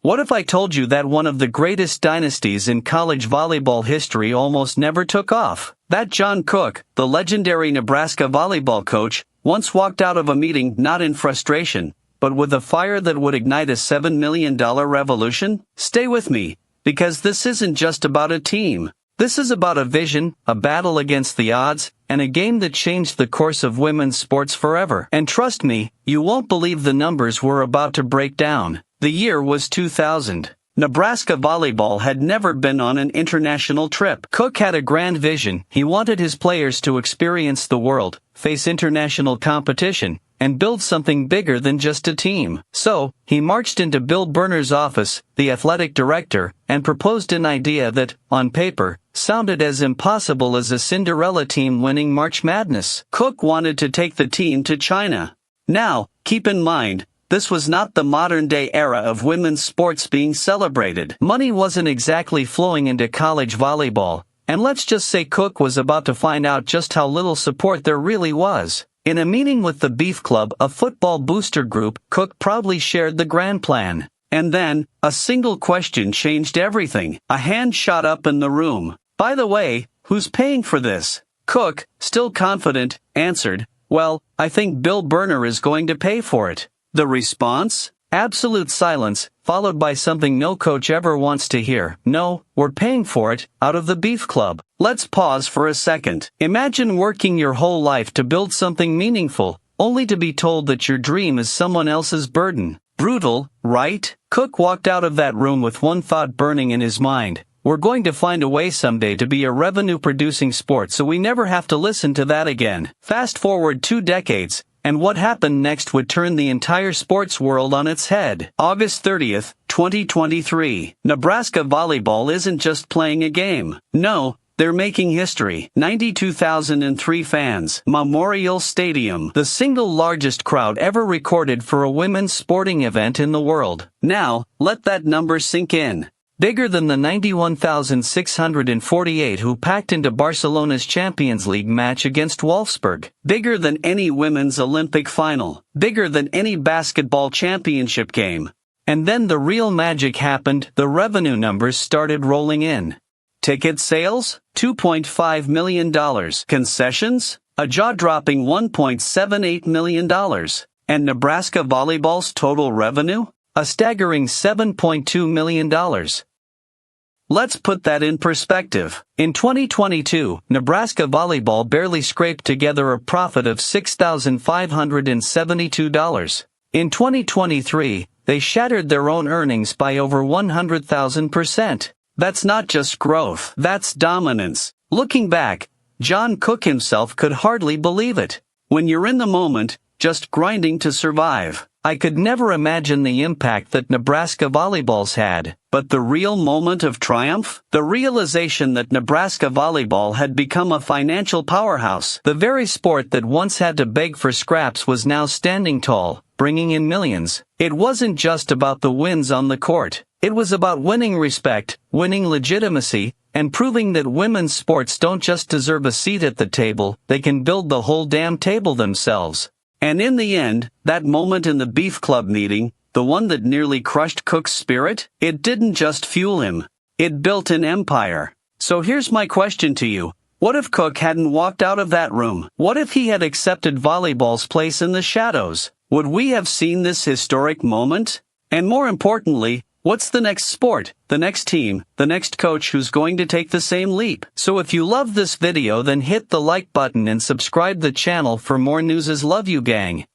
What if I told you that one of the greatest dynasties in college volleyball history almost never took off? That John Cook, the legendary Nebraska volleyball coach, once walked out of a meeting not in frustration, but with a fire that would ignite a $7 million revolution? Stay with me, because this isn't just about a team. This is about a vision, a battle against the odds, and a game that changed the course of women's sports forever. And trust me, you won't believe the numbers we're about to break down. The year was 2000. Nebraska volleyball had never been on an international trip. Cook had a grand vision. He wanted his players to experience the world, face international competition, and build something bigger than just a team. So, he marched into Bill Berner's office, the athletic director, and proposed an idea that, on paper, sounded as impossible as a Cinderella team winning March Madness. Cook wanted to take the team to China. Now, keep in mind, this was not the modern-day era of women's sports being celebrated. Money wasn't exactly flowing into college volleyball, and let's just say Cook was about to find out just how little support there really was. In a meeting with the Beef Club, a football booster group, Cook proudly shared the grand plan. And then, a single question changed everything. A hand shot up in the room. "By the way, who's paying for this?" Cook, still confident, answered, "Well, I think Bill Berner is going to pay for it." The response? Absolute silence, followed by something no coach ever wants to hear. "No, we're paying for it, out of the Beef Club." Let's pause for a second. Imagine working your whole life to build something meaningful, only to be told that your dream is someone else's burden. Brutal, right? Cook walked out of that room with one thought burning in his mind. We're going to find a way someday to be a revenue-producing sport so we never have to listen to that again. Fast forward 2 decades, and what happened next would turn the entire sports world on its head. August 30th, 2023. Nebraska volleyball isn't just playing a game. No, they're making history. 92,003 fans. Memorial Stadium. The single largest crowd ever recorded for a women's sporting event in the world. Now, let that number sink in. Bigger than the 91,648 who packed into Barcelona's Champions League match against Wolfsburg. Bigger than any women's Olympic final. Bigger than any basketball championship game. And then the real magic happened. The revenue numbers started rolling in. Ticket sales? $2.5 million. Concessions? A jaw-dropping $1.78 million. And Nebraska volleyball's total revenue? A staggering $7.2 million. Let's put that in perspective. In 2022, Nebraska volleyball barely scraped together a profit of $6,572. In 2023, they shattered their own earnings by over 100,000%. That's not just growth, that's dominance. Looking back, John Cook himself could hardly believe it. When you're in the moment, just grinding to survive. I could never imagine the impact that Nebraska volleyball's had. But the real moment of triumph? The realization that Nebraska volleyball had become a financial powerhouse. The very sport that once had to beg for scraps was now standing tall, bringing in millions. It wasn't just about the wins on the court. It was about winning respect, winning legitimacy, and proving that women's sports don't just deserve a seat at the table, they can build the whole damn table themselves. And in the end, that moment in the Beef Club meeting, the one that nearly crushed Cook's spirit, it didn't just fuel him. It built an empire. So here's my question to you. What if Cook hadn't walked out of that room? What if he had accepted volleyball's place in the shadows? Would we have seen this historic moment? And more importantly, what's the next sport, the next team, the next coach who's going to take the same leap? So if you love this video, then hit the like button and subscribe the channel for more news. Love you, gang.